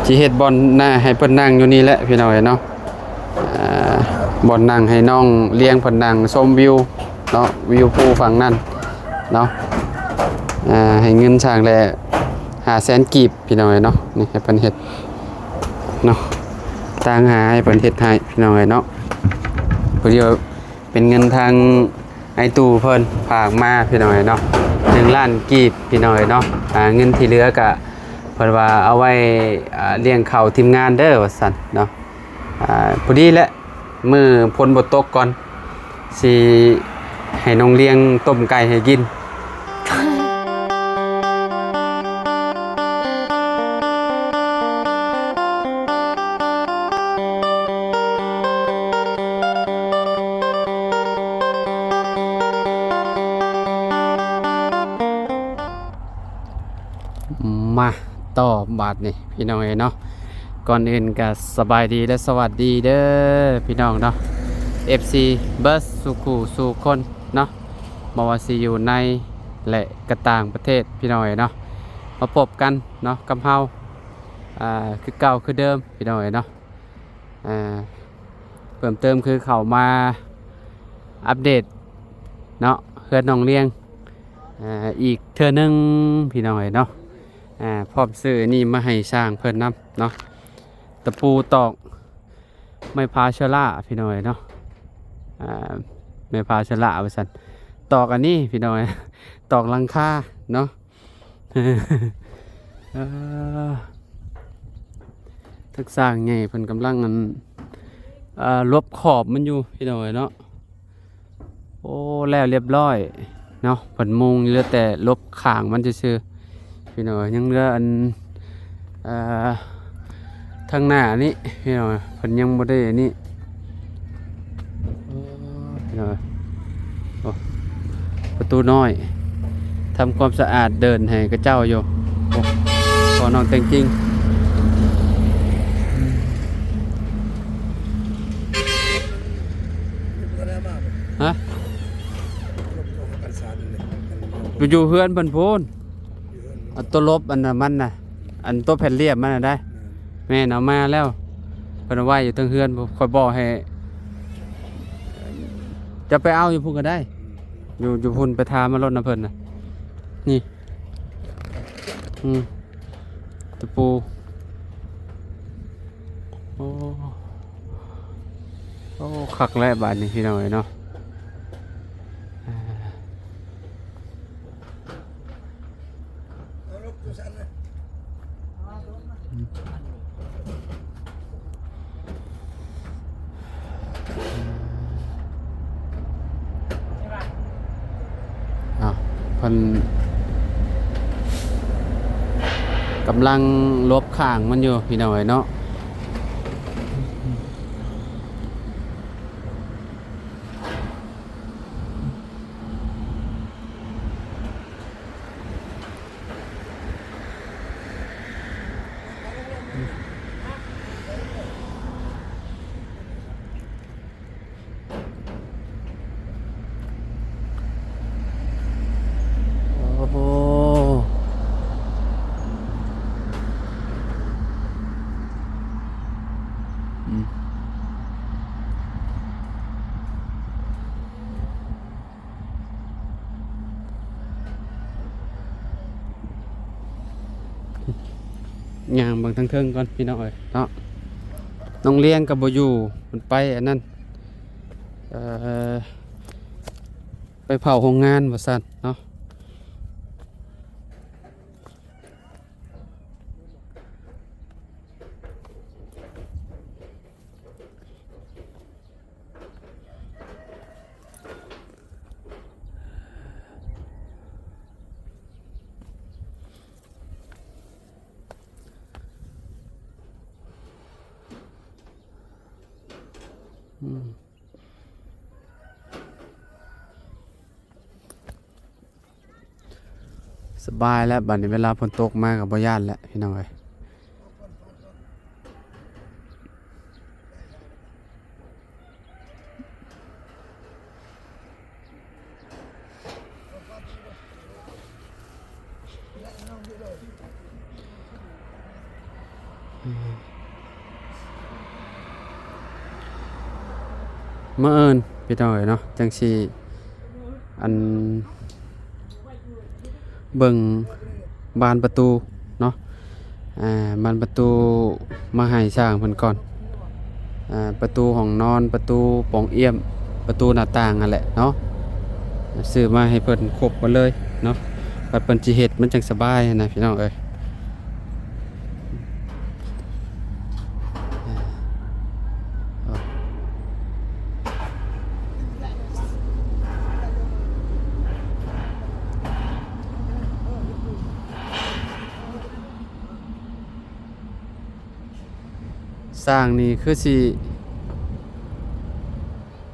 สิเฮ็ดบอลหน้าให้เพิ่นนั่งอยู่นี่แหละพี่น้องเนาะบอลนั่งให้น้องเลี้ยงเพิ่นนั่งชมวิวเนาะวิวภูฝั่งนั้นเนาะให้เงินสร้างแล500,000กีบพี่น้องเนาะนี่ให้เพิ่นเฮ็ดเนาะต่างหาให้เพิ่นเฮ็ดให้พี่น้องเนาะผู้เดียวเป็นเงินทางไอ้ตู้เพิ่นฝากมาพี่น้องเนาะ1,000,000กีบพี่น้องเนาะเงินที่เหลือก็เพิ่นว่าเอาไว้เลี้ยงข้าวทีมงานเด้อว่าซั่นเนาะพอดีแหละมื้อฝนบ่ตกก่อนสิให้น้องเลี้ยงต้มไก่ให้กินมาต่อบาทนี่พี่น้องเนาะก่อนอื่นก็สบายดีและสวัสดีเด้อพี่น้องเนาะ FC เบิร์สสุขุสุคนเนาะบ่ว่าสิอยู่ในและกระต่างประเทศพี่น้องเนาะมาพบกันเนาะกับเฮาคือเก่าคือเดิมพี่น้องเนาะเพิ่มเติมคือเข้ามาอัปเดตเนาะเพื่อนน้องเลี้ยงอีกเทื่อนึงพี่น้องเนาะพร้อมซื้อนี่มาให้สร้างเพิ่นนำเนาะตะปูตอกไม้พาเชล่าพี่น้อยเนาะไม้พาเชล่าว่าซั่นตอกอันนี้พี่น้อยตอกหลังคาเนาะทักสร้างไงเพิ่นกำลังลบขอบมันอยู่พี่น้อยเนาะโอ้แล้วเรียบร้อยเนาะเพิ่นมุงเหลือแต่ลบข้างมันซื่อพี่น้อยยังเหลืออันทางหน้านี่พี่น้อยเพิ่นยังบ่ได้อันนี้พี่น้อยโอ้ประตูน้อยทำความสะอาดเดินให้กระเจ้าอยู่โอ้ขอน้องแต่งจริงฮะอยู่เฮือนเพิ่นพูนอันตัวลบอันน่ะมันน่ะอันตัวแผ่นเรียบมันน่ะได้แม่นเอามาแล้วเพิ่นเอาไว้อยู่เทิงเฮือนคอยบอกให้จะไปเอาอยู่พุ่นก็ได้อยู่พุ่นไปทามารถนะเพิ่นน่ะนี่ตะปูโอ้คักแล้วบาดนี้พี่น้องเนาะเพิ่นกำลังลบข้างมันอยู่พี่น้องเนาะโอ้ย่างบางทั้งเทิงก่อนพี่น้องเนาะน้องเลี้ยงกับบ่อยู่มันไปอันนั้นไปเผาโรงงานว่าซั่นเนาะสบายแล้วบัดนี้เวลาฝนตกมากับบ่ย่านแล้วพี่น้อง เมื่อเอิญพี่น้องเอ๋ยเนาะจังสิอันเบิ่งบานประตูเนาะบานประตูมาให้สร้างเพิ่นก่อนประตูห้องนอนประตูปล่องเอี่ยมประตูหน้าต่างนั่นแหละเนาะซื้อมาให้เพิ่นครบหมดเลยเนาะบัดเพิ่นสิเฮ็ดมันจังสบายนะพี่น้องเอ้ยสร้างนี่คือสิ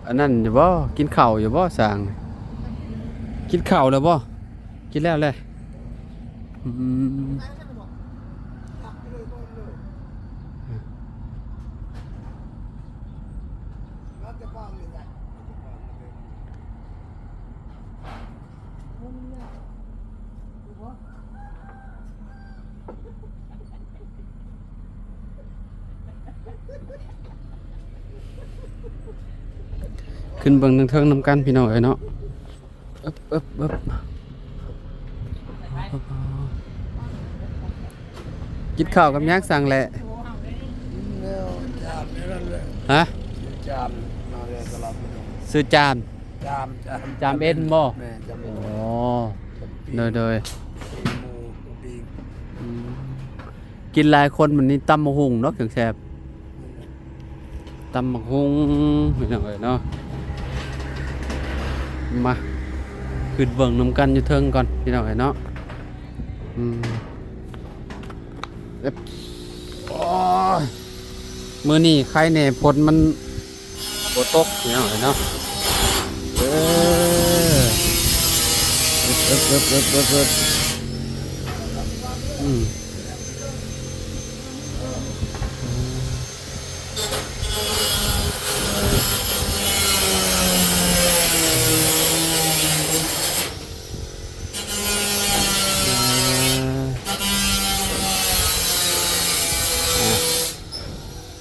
อันนั้นอยู่บ่กินข้าวอยู่บ่สร้างกินข้าวแล้วบ่กินแล้วแหละอืมขึ้นเบิ่งเทิงๆนำกันพี่น้องเอ้ยเนาะอึ๊บกินข้าวกับยักษ์สั่งแหละฮะซื้อจานจามเอ็นบ่อ๋อโดยกินหลายคนมันนี่ตำมะฮุงเนาะเครื่องแซ่บตำมะฮุงพี่น้องเอ้ยเนาะมาขึ้นเบิ่งนำกันอยู่เทิงก่อนพี่น้องเอ้ยเนาะโอ้ยมื้อนี้ใครแน่ฝนมันบ่ตกพี่น้องเอ้ยเนาะ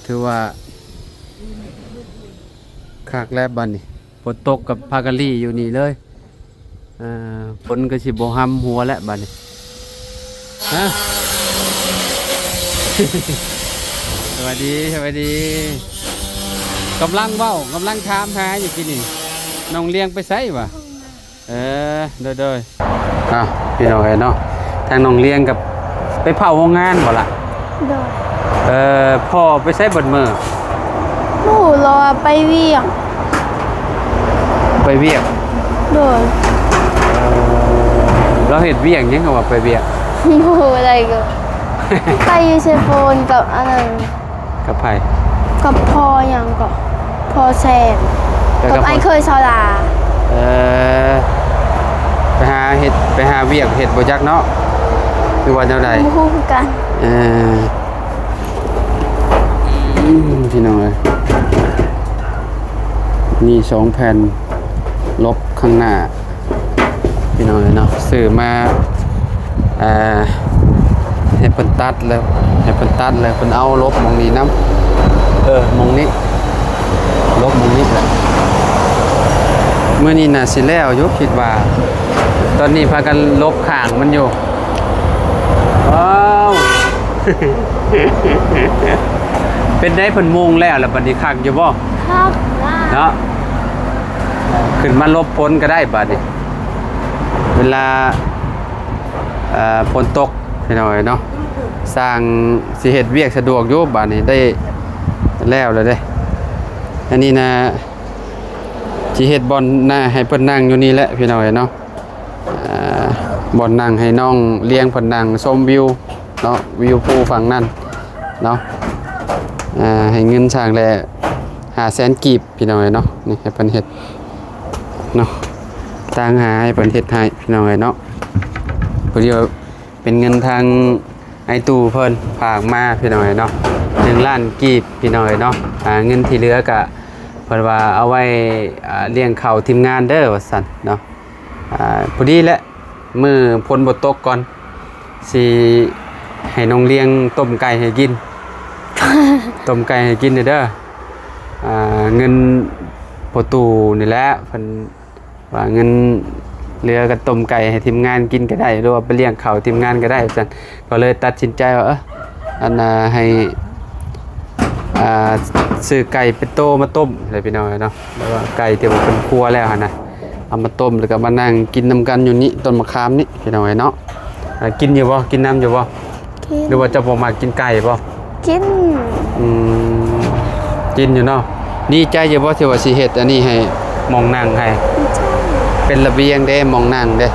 ถือว่าคากแลบบันนี่ฝนตกกับพากะลี่อยู่นี่เลยฝนก็สิบ่ห้ำหัวแล้วบัดนี้ฮะ สวัสดีกำลังถามหาอยู่ที่นี่น้องเลี้ยงไปไสวะโดยพี่น้องเนาะทางน้องเลี้ยงกับไปเผาโรงงานบ่ล่ะโดยพ่อไปไสเบิดมื้อหนูรอไปเวียงโดยเราเห็นเวียงยังเขาว่าไปเวียงหนูอะไรก็ไปยูเซโฟนกับอันนั้นกับไผกับพ่ออย่างก็พ่อแซนกับไอ้เคยชาวลาไปหาเวียงเห็ดบ่จักเนาะคือว่าแนวใดฮู้กันพี่น้องเอ้ยมี2แผ่นลบข้างหน้าพี่น้องเนาะซื้อมาให้เพิ่นตัดแล้วเพิ่นเอาลบมองนี้นำมองนี้ลบมองนี้แหละมื้อนี้น่ะสิแล้วอยู่คิดว่าตอนนี้พากันลบข้างมันอยู่ว้าวเป็นได้เพิ่นมุงแล้วบัดนี้คักอยู่บ่คักเนาะขึ้นมาลบพ้นก็ได้บัดนี้เวลาฝนตกพี่น้อยเนาะสร้างสิเฮ็ดเวียกสะดวกอยู่บัดนี้ได้แล้วเลยเด้อันนี้นะสิเฮ็ดบ่อนน่ะให้เพิ่นนั่งอยู่นี่แหละพี่น้อยเนาะบ่อนนั่งให้น้องเลี้ยงเพิ่นนั่งชมวิวเนาะวิวภูฝั่งนั้นเนาะให้เงินสร้างแล500,000กีบพี่น้อยเนาะนี่ให้เพิ่นเฮ็ดเนาะต่างหาให้เพิ่นเฮ็ดให้พี่น้องเนาะพอดีว่าเป็นเงินทางไอตู้เพิ่นฝากมาพี่น้องเนาะ1 ล้านกีบพี่น้องเนาะเงินที่เหลือก็เพิ่นว่าเอาไว้เลี้ยงข้าวทีมงานเด้อว่าซั่นเนาะพอดีแหละมื้อฝนบ่ตกก่อนสิให้น้องเลี้ยงต้มไก่ให้กิน ต้มไก่ให้กินเด้อเงินประตูนี่แหละเพิ่นว่าเงินเหลือก็ต้มไก่ให้ทีมงานกินก็ได้หรือว่าไปเลี้ยงข้าวทีมงานก็ได้ซั่นก็เลยตัดสินใจว่าอันให้ซื้อไก่เป็นโตมาต้มเลยพี่น้องเนาะแล้วว่าไก่ที่ว่าเป็นครัวแล้วหั่นน่ะเอามาต้มแล้วก็มานั่งกินนำกันอยู่นี่ต้นมะขามนี่พี่น้องเนาะกินอยู่บ่กินน้ำอยู่บ่ กิน หรือว่าจะบ่มากินไก่บ่ กิน กินอยู่เนาะดีใจอยู่บ่ที่ว่าสิเฮ็ดอันนี้ให้มองนั่งให้ ดีใจ เป็นระเบียงเด้มองนั่งเด้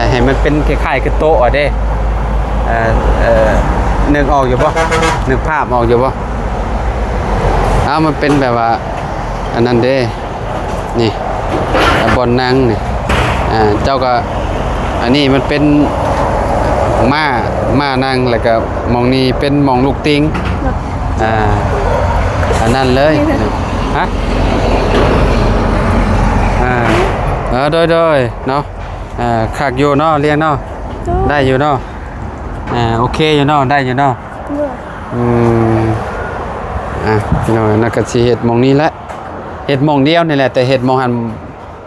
ให้มันเป็นคล้ายๆคือโต๊ะอ่ะเด้นึกออกอยู่บ่นึกภาพออกอยู่บ่มันเป็นแบบว่าอันนั้นเด้นี่บอนนั่งนี่เจ้าก็อันนี้มันเป็นม้านั่งแล้วก็มองนี้เป็นมองลูกติงอันนั้นเลยฮะโดยเนาะคักอยู่เนาะเรียงเนาะได้อยู่เนาะโอเคอยู่เนาะได้อยู่เนาะพี่น้องนักสิเฮ็ดหม่องนี้แหละเฮ็ดหม่องเดียวนี่แหละแต่เฮ็ดหม่องหัน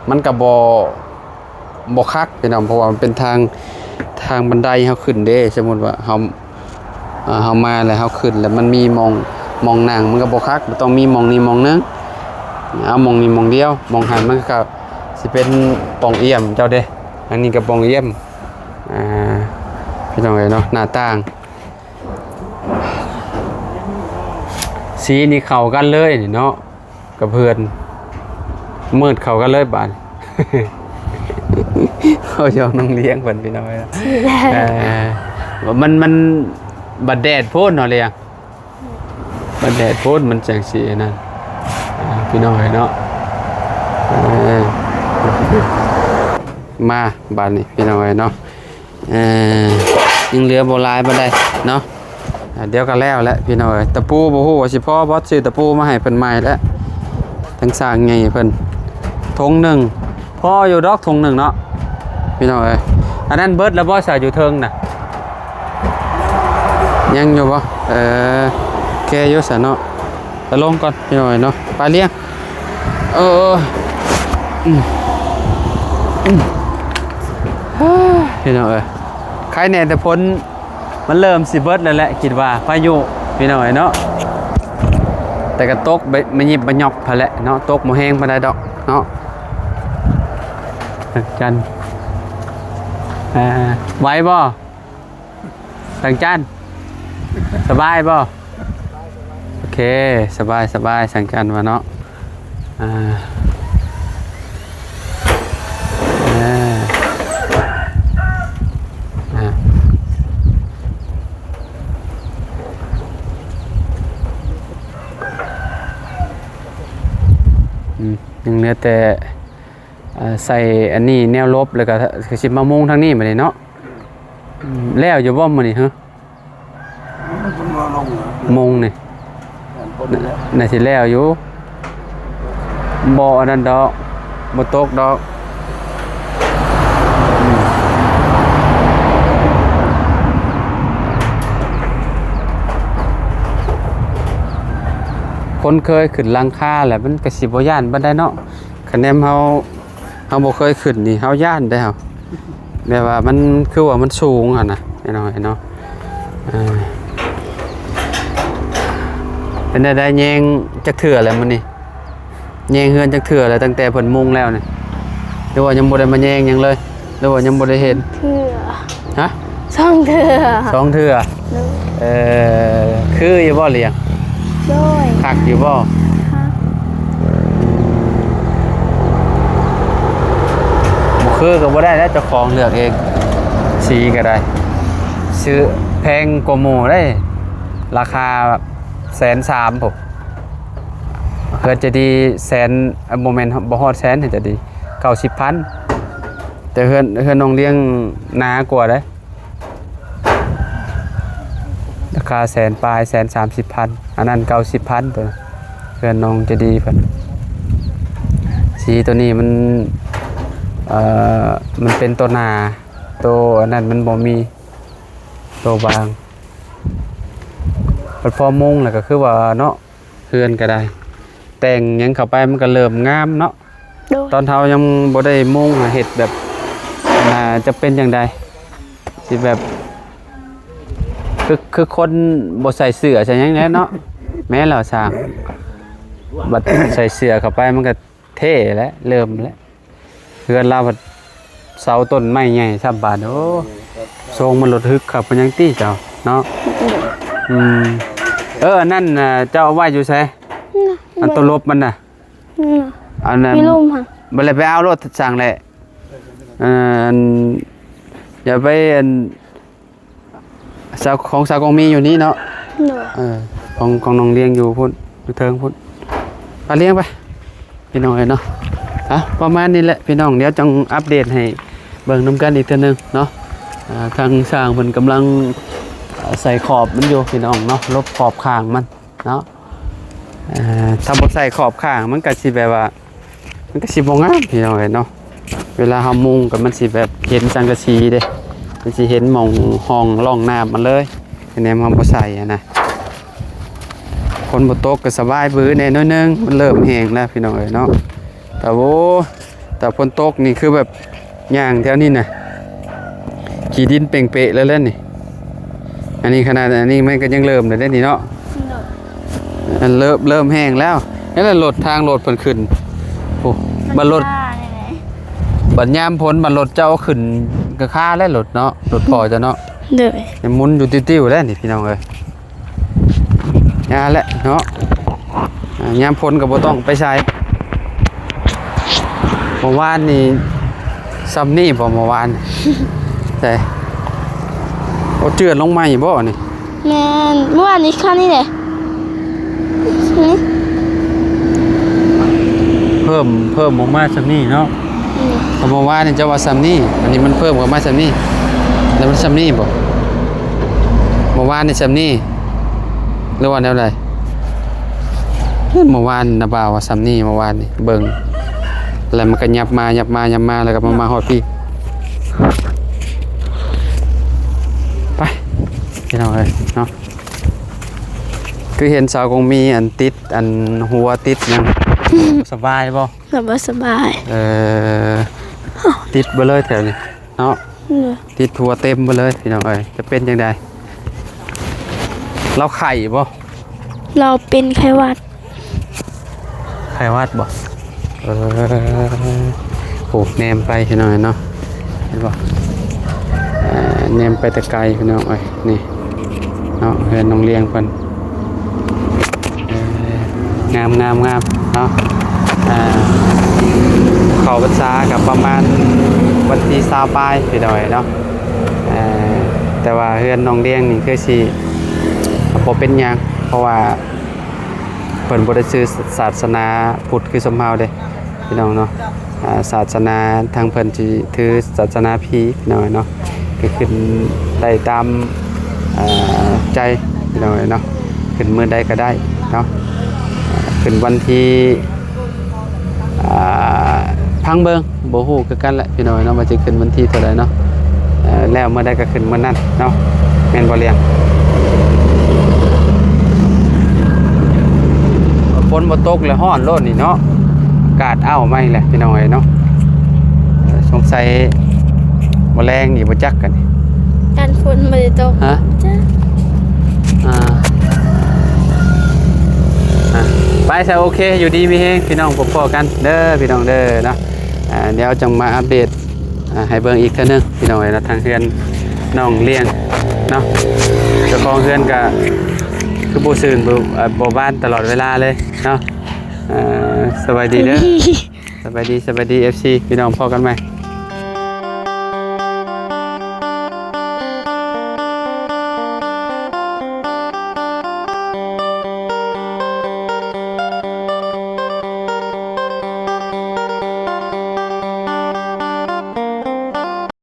มันก็บ่คักพี่น้องเพราะว่ามันเป็นทางบันไดเฮาขึ้นเด้สมมุติว่าเฮามาแล้วเฮาขึ้นแล้วมันมีหม่องนั่งมันก็บ่คักมันต้องมีหม่องนี้หม่องนึงเอาหม่องนี้หม่องเดียวหม่องหันมันก็สิเป็นปองเอี่ยมเจ้าเด้อันนี้ก็ปองเอี่ยมพี่น้องเอ้ยเนาะหน้าต่างสีนี่เข้ากันเลยนี่เนาะกับเพื่อนมืดเข้ากันเลยบาด เขายอมน้องเลี้ยงเพิ่นพี่น้องเอ้ยมันบัดแดดโพดเนาะเลี้ยงบัดแดดโพดมันจังสินั่นพี่น้องเอ้ยเนาะมาบาดนี้พี่น้องเอ้ยเนาะยังเหลือบ่หลายบ่ได้เนาะเดี๋ยวก็แล้วแหละพี่น้องเอ้ยตะปูบ่ฮู้ว่าสิพอบ่ซื้อตะปูมาให้เพิ่นใหม่แล้วทั้งสร้างใหญ่เพิ่นธงหนึ่งพออยู่ดอกธงหนึ่งเนาะพี่น้องเอ้ยอันนั้นเบิดแล้วบ่ใส่อยู่เทิงน่ะยังอยู่บ่แกอยู่ซะเนาะไปลงก่อนพี่น้องเอ้ยเนาะไปเลี้ยงพี่น้องเอ้ยใครแน่แต่พ้นมันเริ่มสิเบิดแล้วแหละคิดว่าพายุพี่น้องเอ้ยเนาะแต่ก็ตกมันยิบมันหยอกพะแหละเนาะตกบ่แห้งปานใดดอกเนาะจันไหวบ่สังจันสบายบ่โอเคสบายสังจันว่าเนาะยังเหลือแต่ใส่อันนี้แนวลบแล้วก็คือสิมามุงทางนี้มาเลยเนาะแล้วอยู่บ่มื้อนี้ฮะมุงนี่น่าสิแล้วอยู่บ่อันนั้นดอกบ่ตกดอกคนเคยขึ้นหลังคาแหละมันก็สิบ่ย่านบ่ได้เนาะคะแนนเฮาบ่เคยขึ้นนี่เฮาย่านได้เฮาแบบว่ามันคือว่ามันสูงหั่นน่ะน้อยๆเนาะเป็นได้แยงจักเทื่อแล้วมื้อนี้แยงเฮือนจักเทื่อแล้วตั้งแต่เพิ่นมุงแล้วนี่หรือว่ายังบ่ได้มาแยงหยังเลยหรือว่ายังบ่ได้เห็นเถื่อ ฮะ 2 เถื่อ 2 เทื่อคืออยู่บ่เลี้ยงโดย คักอยู่บ่คือก็บ่ได้แล้วเจ้าของเลือกเองสีก็ได้ซื้อแพงกว่าหมู่ได้ราคาแบบ130,000ผมเพื่อจะดีแสนโมเมนต์บ่ฮอดแสนจะดี90,000แต่เฮือนน้องเลี้ยงหนากว่าได้ราคาแสนปลาย130,000อันนั้น90,000ตัวเฮือนน้องจะดีเพิ่นสีตัวนี้มันเป็นตัวหนาตัวนั้นมันบ่มีตัวบาง บัดพอมุงแล้วก็คือว่าเนาะเฮือนก็ได้ แต่งหยังเข้าไปมันก็เริ่มงามเนาะ โดย ตอนเฮายังบ่ได้มุงเฮ็ดแบบจะเป็นจังไดสิแบบคือคนบ่ใส่เสื้อใส่หยังแน่เนาะแม้เราสร้างบัดใส่เสื้อเข้าไปมันก็เท่แล้วเริ่มแล้วเฮือนเราบัดเสาต้นไม้ใหญ่ซับบาดโอ้ทรงมันรถฮึกครับมันยังตี้เจ้าเนาะอันนั้นน่ะเจ้าเอาไว้อยู่ไสอันตัวลบมันน่ะอันนั้น มีลุ่มค่ะ บ่เลยไปเอารถสั่งแหละอย่าไปสาวของสาวกองมีอยู่นี่เนาะ โดย ของน้องเลี้ยงอยู่พุ่นอยู่เทิงพุ่นไปเลี้ยงไปพี่น้องเอ้ยเนาะประมาณนี้แหละพี่น้องเดี๋ยวจังอัปเดตให้เบิ่งนำกันอีกเทื่อนึงเนาะทางสร้างเพิ่นกำลังใส่ขอบมันอยู่พี่น้องเนาะลบขอบข้างมันเนาะถ้าบ่ใส่ขอบข้างมันก็สิแบบว่ามันก็สิบ่งามพี่น้องเอ้ยเนาะเวลาเฮามุงก็มันสิแบบเห็นสังกะสีเด้มันสิเห็นหม่องห้องร่องน้ำมันเลยอันนี้มันบ่ใส่นะคนบ่ตกก็สบายบื้อแน่น้อยนึงมันเริ่มแห้งแล้วพี่น้องเอ้ยเนาะแต่ฝนตกนี่คือแบบย่างแถวนี้น่ะขี้ดินเป่งเปะแล้วนี่อันนี้ขนาดอันนี้มันก็ยังเริ่มเลยนี่เนาะอันเริ่มแห้งแล้วนั่นแหละรถทางรถเพิ่นขึ้นโอ้บัดรถบัดยามพ้นบัดรถเจ้าขึ้นก็ค่าแล้วรถเนาะรถพอจะเนาะ โดย ยังหมุนอยู่ติ้วๆแล้วนี่พี่น้องเอ้ยยาแหละเนาะยามพ้นก็บ่ต้องไปใช้เมื่อวานนี่ซ้ำนี่บ่เมื่อวานแต่โอ้เจือดลงมาอีกบ่นี่ แม่นเมื่อวานนี้ค่านี่แหละนี่ เพิ่มออกมาซ้ำนี่เนาะเมื่อวานนี่จะว่าซ้ำนี่อันนี้มันเพิ่มออกมาซ้ำนี่แล้วมันซ้ำนี่บ่เมื่อวานนี่ซ้ำนี่หรือว่าแนวใดเมื่อวานนะบ่าวว่าซ้ำนี่เมื่อวานนี่เบิ่งแล้วมันก็ยับมาแล้วก็มาฮอดพี่ไปพี่น้องเอ้ยเนาะคือเห็นสาวคงมีอันติดอันหัวติดยังสบายบ่ สบาย ติดไปเลยแถวนี้เนาะ โดย ติดหัวเต็มไปเลยพี่น้องเอ้ยจะเป็นจังไดเราไข่บ่ เราเป็นไข้หวัด ไข่วัดบ่โอ้แนมไปพี่น้องเนาะเห็นบ่แนมไปแต่ไกลพี่น้องเอ้ยนี่เนาะเฮือนน้องเลี้ยงเพิ่นงามเนาะเข้าพรรษากับประมาณวันที่20ปลายพี่น้องเนาะแต่ว่าเฮือนน้องเลี้ยงนี่คือสิบ่เป็นหยังเพราะว่าเพิ่นบ่ได้ชื่อศาสนาพุทธคือสมเฮาเด้พี่น้องเนาะศาสนาทางเพิ่นสิถือศาสนาพีพี่น้องเนาะก็ขึ้นได้ตามใจพี่น้องเนาะขึ้นมื้อใดก็ได้เนาะขึ้นวันที่พังเบิ่งบ่ฮู้คือกันแหละพี่น้องเนาะว่าสิขึ้นวันที่เท่าใดเนาะแล้วเมื่อใดก็ขึ้นมื้อนั้นเนาะแม่นบ่เลี้ยงฝนบ่ตกแล้วร้อนโลดนี่เนาะอากาศอ้าวไหมแหละพี่น้องเอ้ยเนาะสงสัยแมลงนี่บ่จักกันนี่ การฝนไม่ได้ตก ฮะ จ้ะ ไปซะโอเคอยู่ดีมีแฮงพี่น้องพอๆกันเด้อพี่น้องเด้อเนาะเดี๋ยวจังมาอัปเดตให้เบิ่งอีกเทื่อนึงพี่น้องเอ้ยเนาะทางเฮือนน้องเลี้ยงเนาะเจ้าของเฮือนก็คือบ่ซื่นบ่บ้านตลอดเวลาเลยเนาะสวัสดีเด้อสวัสดี FC พี่น้องพอกันไหม